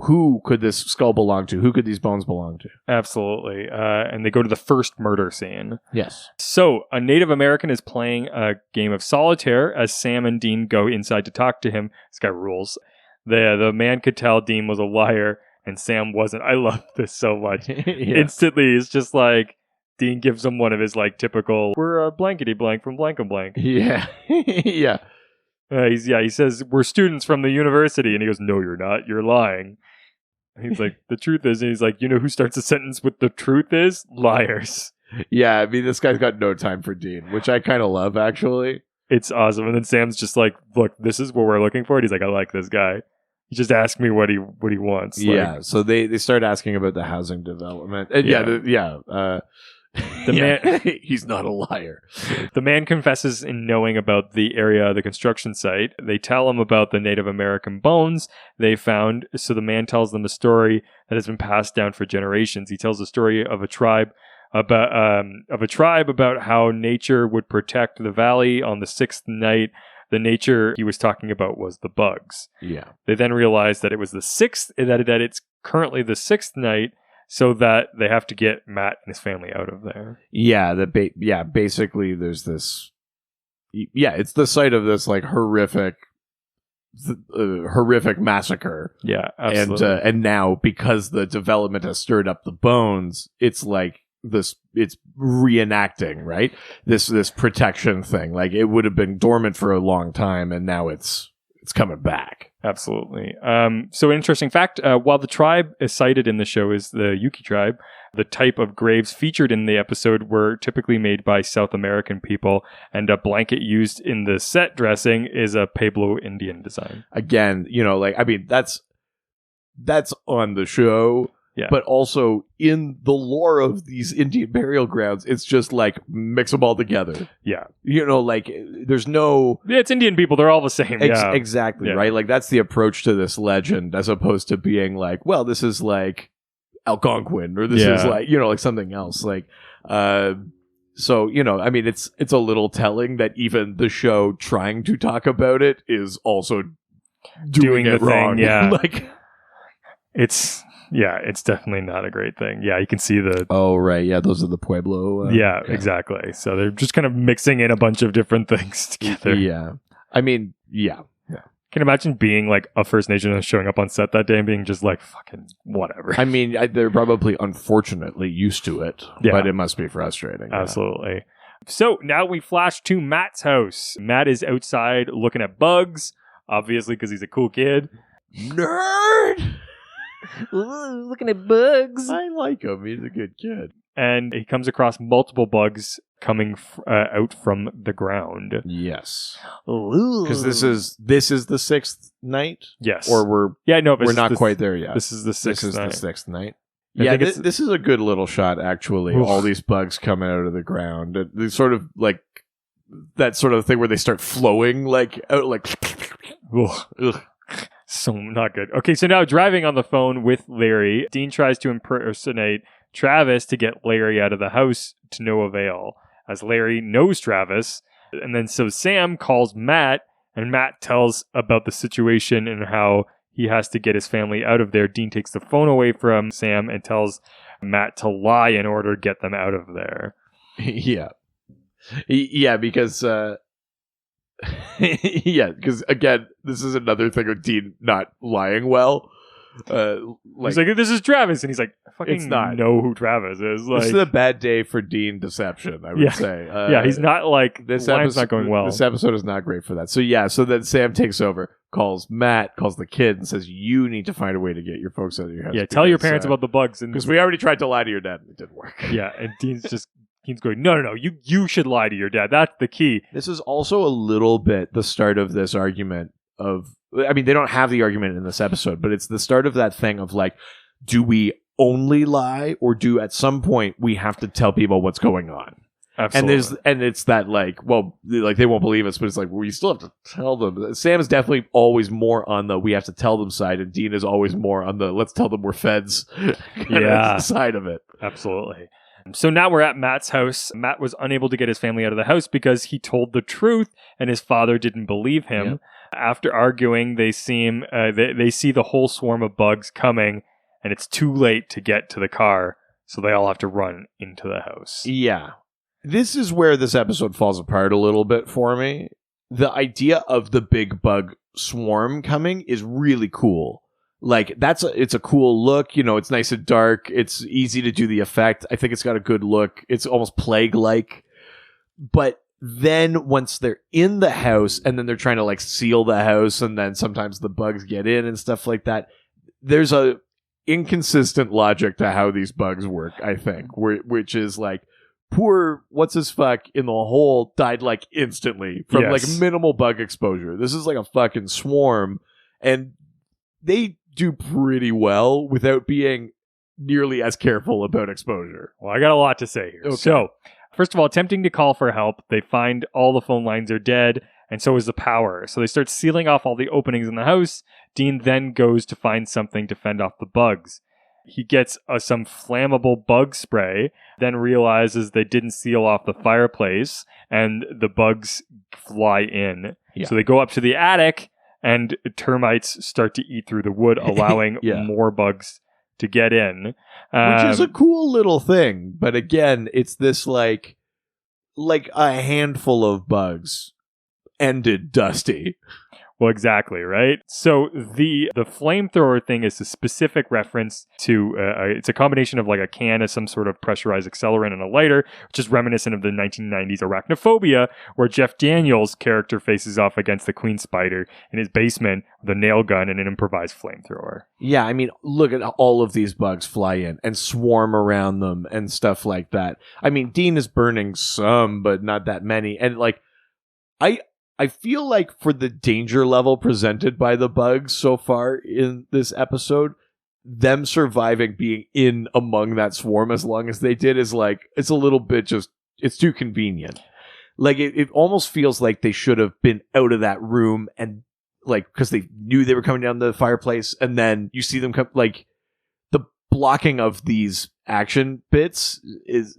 who could this skull belong to? Who could these bones belong to? Absolutely. And they go to the first murder scene. Yes. So a Native American is playing a game of solitaire as Sam and Dean go inside to talk to him. This guy rules. The man could tell Dean was a liar and Sam wasn't. I love this so much. Yeah. Instantly, it's just like Dean gives him one of his like typical, we're a blankety blank from blank and blank. Yeah. Yeah. He says, we're students from the university. And he goes, no, you're not. You're lying. And he's like, the truth is. And he's like, you know who starts a sentence with the truth is? Liars. Yeah, I mean, this guy's got no time for Dean, which I kind of love, actually. It's awesome. And then Sam's just like, look, this is what we're looking for. And he's like, I like this guy. He just asked me what he wants. Yeah, so they start asking about the housing development. And the man, he's not a liar. The man confesses in knowing about the area of the construction site. They tell him about the Native American bones they found. So the man tells them a story that has been passed down for generations. He tells the story of a tribe about how nature would protect the valley on the sixth night. The nature he was talking about was the bugs. Yeah. They then realized that it was the sixth, that it's currently the sixth night, so that they have to get Matt and his family out of there. Yeah, basically there's this... Yeah, it's the site of this, like, horrific massacre. Yeah, absolutely. And now, because the development has stirred up the bones, it's like it's reenacting, right? This protection thing. Like, it would have been dormant for a long time, and now it's coming back. Absolutely. So an interesting fact, while the tribe is cited in the show is the Yuki tribe, the type of graves featured in the episode were typically made by South American people, and a blanket used in the set dressing is a Pueblo Indian design. Again, I mean, that's on the show. Yeah. But also in the lore of these Indian burial grounds, it's just like mix them all together. Yeah. There's no... Yeah, it's Indian people. They're all the same. Exactly, right? Like, that's the approach to this legend, as opposed to being like, well, this is like Algonquin, or this is like, like something else. Like, so, I mean, it's a little telling that even the show trying to talk about it is also doing it wrong. Thing, yeah. Like, it's definitely not a great thing. Yeah, you can see the... Oh, right. Yeah, those are the Pueblo... yeah, exactly. So they're just kind of mixing in a bunch of different things together. Yeah. I mean, yeah. Can you imagine being like a First Nation and showing up on set that day and being just like, fucking whatever? I mean, they're probably unfortunately used to it, but it must be frustrating. Absolutely. Yeah. So now we flash to Matt's house. Matt is outside looking at bugs, obviously because he's a cool kid. Nerd! Ooh, looking at bugs. I like him. He's a good kid. and he comes across multiple bugs coming out from the ground. Yes. Ooh. Because this is the sixth night? Yes. Or we're not quite there yet. This is the sixth This is night. the sixth night. I Yeah, think this is a good little shot, actually. Oof. All these bugs coming out of the ground. They sort of like that sort of thing where they start flowing out like. Ugh. So not good. Okay, so now driving on the phone with Larry, Dean tries to impersonate Travis to get Larry out of the house to no avail, as Larry knows Travis. And then so Sam calls Matt, and Matt tells about the situation and how he has to get his family out of there. Dean takes the phone away from Sam and tells Matt to lie in order to get them out of there. Yeah. Yeah, because because again, this is another thing of Dean not lying well. He's like, this is Travis, and he's like, I fucking It's not. know who Travis is. Like, this is a bad day for Dean deception, I would Yeah. say. yeah, he's not like This line's episode, not going well. This episode is not great for that. So then Sam takes over, calls Matt, calls the kid, and says, "You need to find a way to get your folks out of your house." Yeah, tell your parents about the bugs, and because we already tried to lie to your dad and it didn't work. yeah, and Dean's going, no, you should lie to your dad. That's the key. This is also a little bit the start of this argument of, I mean, they don't have the argument in this episode, but it's the start of that thing of like, do we only lie, or do at some point we have to tell people what's going on? Absolutely. And it's that like, well, like they won't believe us, but it's like, well, you still have to tell them. Sam is definitely always more on the we have to tell them side, and Dean is always more on the let's tell them we're feds side of it. Absolutely. So now we're at Matt's house. Matt was unable to get his family out of the house because he told the truth and his father didn't believe him. Yep. After arguing, they see the whole swarm of bugs coming, and it's too late to get to the car, so they all have to run into the house. Yeah. This is where this episode falls apart a little bit for me. The idea of the big bug swarm coming is really cool. Like, it's a cool look. You know, it's nice and dark. It's easy to do the effect. I think it's got a good look. It's almost plague-like. But then once they're in the house and then they're trying to like seal the house, and then sometimes the bugs get in and stuff like that, there's a inconsistent logic to how these bugs work, I think, which is like, poor what's-his-fuck in the hole died like instantly from like minimal bug exposure. This is like a fucking swarm, and they do pretty well without being nearly as careful about exposure. Well, I got a lot to say here. Okay. So, first of all, attempting to call for help, they find all the phone lines are dead, and so is the power. So they start sealing off all the openings in the house. Dean then goes to find something to fend off the bugs. He gets some flammable bug spray, then realizes they didn't seal off the fireplace, and the bugs fly in. Yeah. So they go up to the attic, and termites start to eat through the wood, allowing Yeah. more bugs to get in. Which is a cool little thing, but again, it's this like a handful of bugs ended dusty. Well, exactly, right? So the flamethrower thing is a specific reference to, it's a combination of like a can of some sort of pressurized accelerant and a lighter, which is reminiscent of the 1990s Arachnophobia, where Jeff Daniels' character faces off against the Queen Spider in his basement with a nail gun and an improvised flamethrower. Yeah, I mean, look at all of these bugs fly in and swarm around them and stuff like that. I mean, Dean is burning some, but not that many. And like, I feel like for the danger level presented by the bugs so far in this episode, them surviving being in among that swarm as long as they did is like, it's a little bit it's too convenient. Like, it almost feels like they should have been out of that room, and like, because they knew they were coming down the fireplace, and then you see them come, like, the blocking of these action bits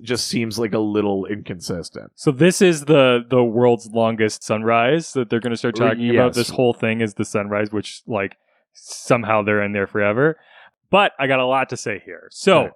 just seems like a little inconsistent. So this is the world's longest sunrise that they're going to start talking about. This whole thing is the sunrise, which like somehow they're in there forever. But I got a lot to say here. So Okay.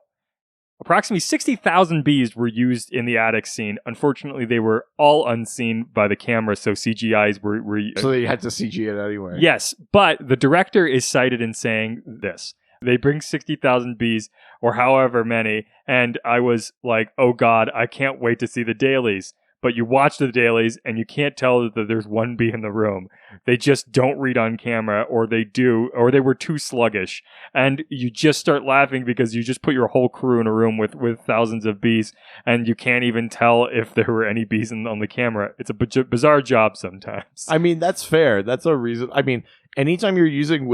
Approximately 60,000 bees were used in the attic scene. Unfortunately, they were all unseen by the camera, so CGIs were So they had to CG it anyway. Yes, but the director is cited in saying this. They bring 60,000 bees, or however many, and I was like, oh God, I can't wait to see the dailies. but you watch the dailies and you can't tell that there's one bee in the room. They just don't read on camera, or they do, or they were too sluggish. And you just start laughing because you just put your whole crew in a room with thousands of bees, and you can't even tell if there were any bees on the camera. It's a bizarre job sometimes. I mean, that's fair. That's a reason. I mean, anytime you're using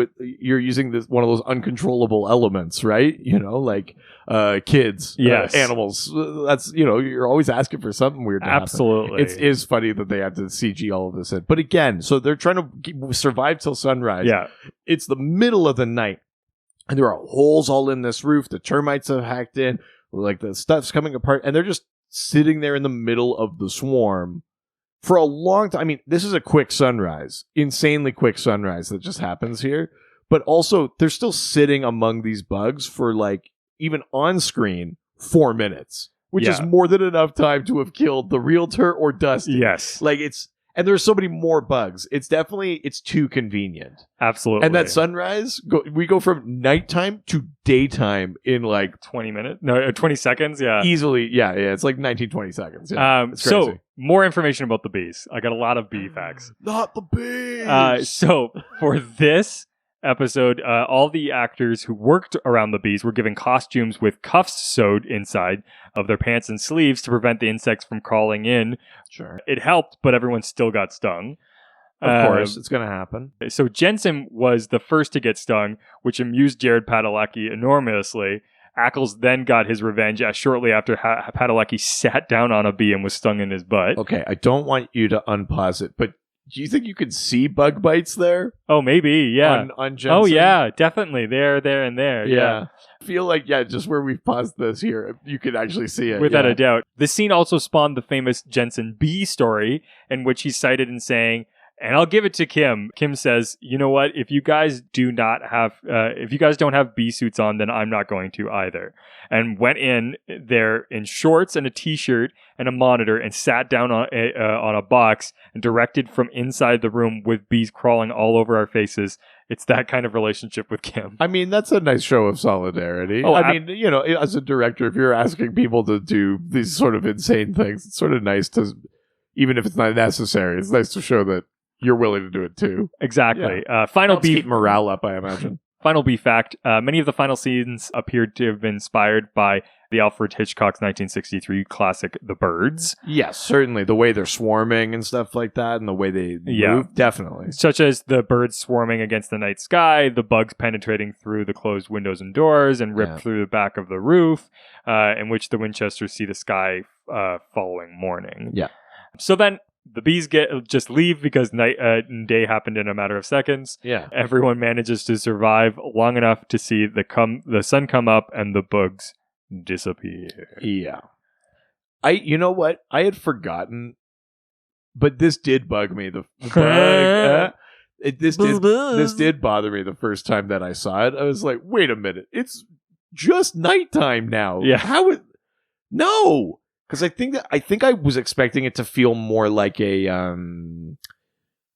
this one of those uncontrollable elements, right? You know, like kids, Yes. animals. That's, you know, you're always asking for something weird to Absolutely. happen. It is funny that they had to CG all of this in. But again, so they're trying to survive till sunrise. Yeah. It's the middle of the night, and there are holes all in this roof. The termites have hacked in. Like, the stuff's coming apart, and they're just sitting there in the middle of the swarm for a long time. I mean, this is a quick sunrise, insanely quick sunrise that just happens here. But also, they're still sitting among these bugs for, like, even on screen, 4 minutes, which is more than enough time to have killed the realtor or Dusty. Yes. Like, and there's so many more bugs. It's too convenient. Absolutely. And that sunrise, we go from nighttime to daytime in like 20 minutes? No, 20 seconds? Yeah. easily. Yeah. It's like 19, 20 seconds. Yeah. It's So, crazy. more information about the bees. I got a lot of bee facts. Not the bees. So, for this episode, all the actors who worked around the bees were given costumes with cuffs sewed inside of their pants and sleeves to prevent the insects from crawling in. Sure. It helped, but everyone still got stung. Of course, it's going to happen. So Jensen was the first to get stung, which amused Jared Padalecki enormously. Ackles then got his revenge shortly after Padalecki sat down on a bee and was stung in his butt. Okay, I don't want you to unpause it, but do you think you could see bug bites there? Oh, maybe, yeah. On Jensen? Oh, yeah, definitely. There, and there. Yeah. I feel like, just where we've paused this here, you could actually see it. Without a doubt. The scene also spawned the famous Jensen bee story, in which he's cited in saying, and I'll give it to Kim. Kim says, you know what? If you guys don't have bee suits on, then I'm not going to either. And went in there in shorts and a t-shirt and a monitor and sat down on a box and directed from inside the room with bees crawling all over our faces. It's that kind of relationship with Kim. I mean, that's a nice show of solidarity. Oh, I mean, you know, as a director, if you're asking people to do these sort of insane things, it's sort of nice to, even if it's not necessary, it's nice to show that you're willing to do it too. Exactly. Yeah. Final bee keep morale up, I imagine. Final bee fact: many of the final scenes appeared to have been inspired by the Alfred Hitchcock's 1963 classic *The Birds*. Yes, certainly. The way they're swarming and stuff like that, and the way they move, definitely. Such as the birds swarming against the night sky, the bugs penetrating through the closed windows and doors and rip through the back of the roof, in which the Winchesters see the sky following morning. Yeah. So then the bees just leave because night and day happened in a matter of seconds. Yeah. Everyone manages to survive long enough to see the sun come up and the bugs disappear. Yeah. You know what? I had forgotten, but this did bug me. The bug. This did bother me the first time that I saw it. I was like, wait a minute. It's just nighttime now. Yeah. No. Because I think I was expecting it to feel more like a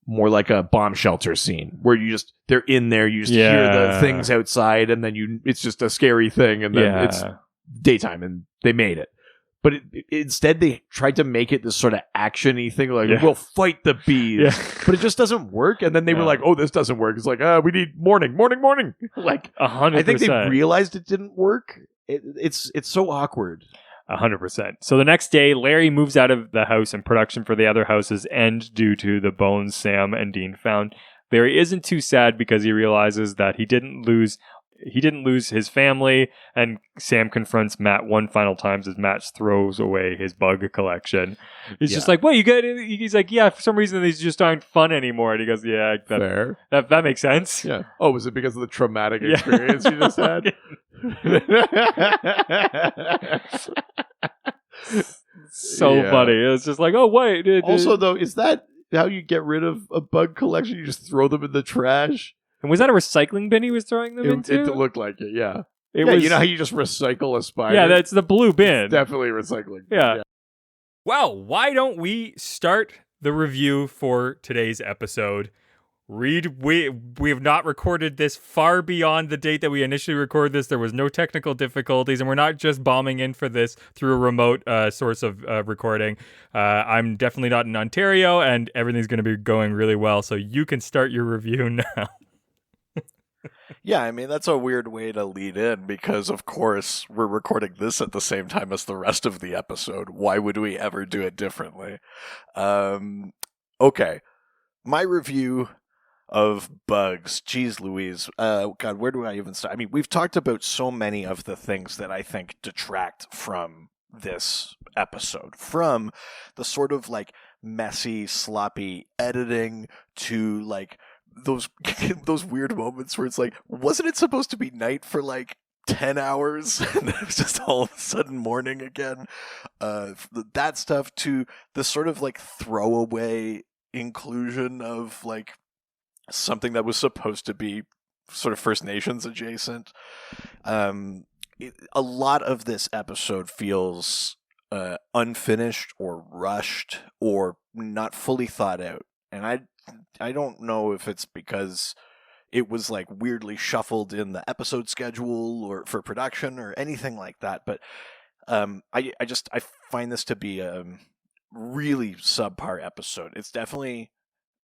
bomb shelter scene where they're in there, you just hear the things outside, and then it's just a scary thing, and then it's daytime, and they made it. But instead, they tried to make it this sort of action-y thing, like, we'll fight the bees. But it just doesn't work. And then they were like, oh, this doesn't work. It's like, we need morning. Like, 100%. I think they realized it didn't work. It's so awkward. 100%. So the next day, Larry moves out of the house and production for the other houses end due to the bones Sam and Dean found. Larry isn't too sad because he realizes that he didn't lose his family, and Sam confronts Matt one final time as Matt throws away his bug collection. He's just like, "What you got?" He's like, "Yeah, for some reason these just aren't fun anymore." And he goes, "Yeah, fair. That makes sense." Yeah. Oh, was it because of the traumatic experience you just had? So funny. It's just like, oh wait. Also, though, is that how you get rid of a bug collection? You just throw them in the trash? And was that a recycling bin he was throwing them into? It looked like it, yeah. It was, you know how you just recycle a spider? Yeah, that's the blue bin. It's definitely recycling. Yeah. Well, why don't we start the review for today's episode Reed, we have not recorded this far beyond the date that we initially recorded this. There was no technical difficulties, and we're not just bombing in for this through a remote source of recording. I'm definitely not in Ontario, and everything's going to be going really well, so you can start your review now. Yeah, I mean, that's a weird way to lead in because, of course, we're recording this at the same time as the rest of the episode. Why would we ever do it differently? Okay. My review of Bugs. Jeez Louise. God, where do I even start? I mean, we've talked about so many of the things that I think detract from this episode. From the sort of like messy, sloppy editing to like those weird moments where it's like, wasn't it supposed to be night for like 10 hours and then it was just all of a sudden morning again? That stuff to the sort of like throwaway inclusion of like something that was supposed to be sort of First Nations adjacent. A lot of this episode feels unfinished or rushed or not fully thought out. And I don't know if it's because it was like weirdly shuffled in the episode schedule or for production or anything like that. But I find this to be a really subpar episode. It's definitely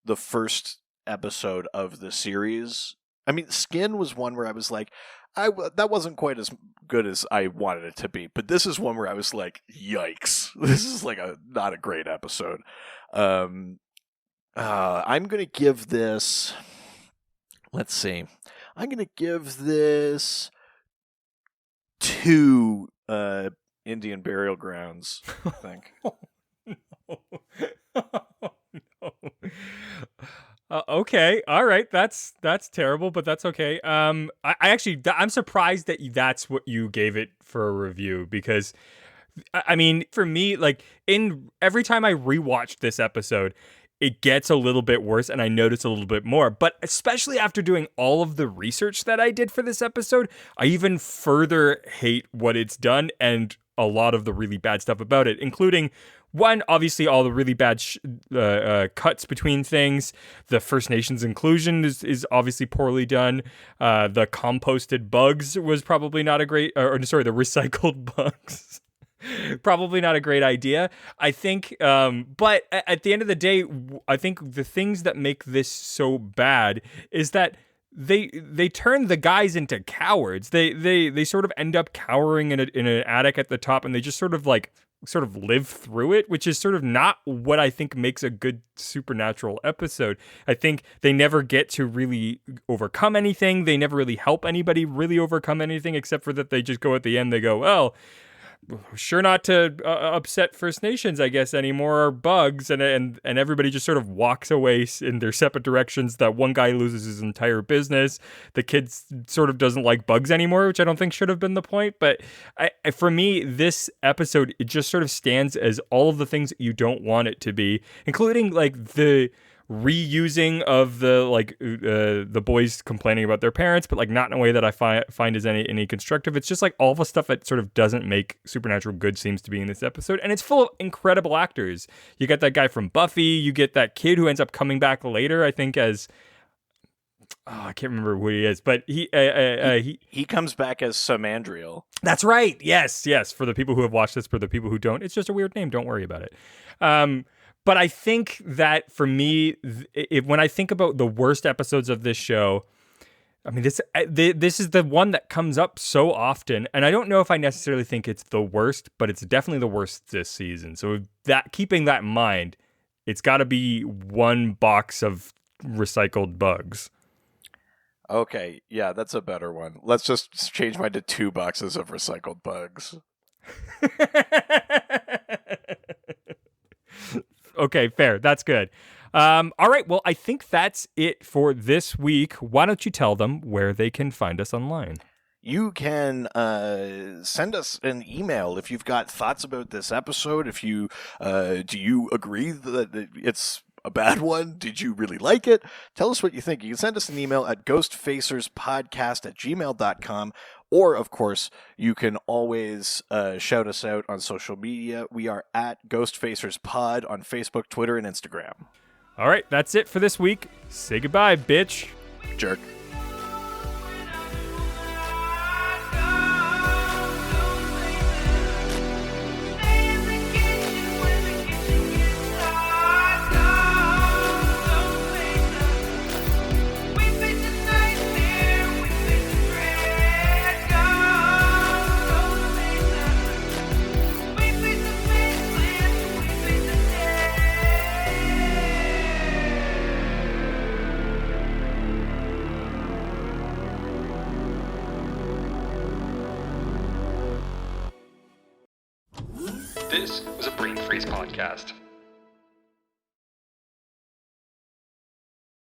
the first episode of the series. I mean, Skin was one where I was like, that wasn't quite as good as I wanted it to be. But this is one where I was like, yikes. This is like not a great episode. I'm going to give this, let's see, I'm going to give this 2 Indian burial grounds, I think. Okay, all right, that's terrible, but that's okay. I'm surprised that that's what you gave it for a review, because I mean, for me, like every time I rewatched this episode, it gets a little bit worse and I notice a little bit more. But especially after doing all of the research that I did for this episode, I even further hate what it's done and a lot of the really bad stuff about it, including one, obviously all the really bad cuts between things. The First Nations inclusion is obviously poorly done. The composted bugs was probably not a great, the recycled bugs. Probably not a great idea, I think. But at the end of the day, I think the things that make this so bad is that they turn the guys into cowards. They sort of end up cowering in an attic at the top, and they just sort of live through it, which is sort of not what I think makes a good supernatural episode. I think they never get to really overcome anything. They never really help anybody really overcome anything, except for that they just go at the end, they go, well, sure not to upset First Nations, I guess, anymore, or bugs, and everybody just sort of walks away in their separate directions. That one guy loses his entire business. The kid sort of doesn't like bugs anymore, which I don't think should have been the point. But for me, this episode, it just sort of stands as all of the things that you don't want it to be, including like the reusing of the boys complaining about their parents, but like not in a way that I find is any constructive. It's just like all the stuff that sort of doesn't make Supernatural good seems to be in this episode, and it's full of incredible actors. You get that guy from Buffy, you get that kid who ends up coming back later, I think as I can't remember who he is, but he comes back as Samandriel. That's right. Yes. For the people who have watched this, for the people who don't, it's just a weird name. Don't worry about it. But I think that for me, when I think about the worst episodes of this show, I mean, this is the one that comes up so often. And I don't know if I necessarily think it's the worst, but it's definitely the worst this season. So keeping that in mind, it's got to be one box of recycled bugs. Okay, yeah, that's a better one. Let's just change mine to 2 boxes of recycled bugs. Okay, fair. That's good. All right. Well, I think that's it for this week. Why don't you tell them where they can find us online? You can send us an email if you've got thoughts about this episode. If you do you agree that it's a bad one? Did you really like it? Tell us what you think. You can send us an email at ghostfacerspodcast@gmail.com. Or, of course, you can always shout us out on social media. We are at Ghostfacers Pod on Facebook, Twitter, and Instagram. All right, that's it for this week. Say goodbye, bitch. Jerk. This was a Brain Freeze podcast.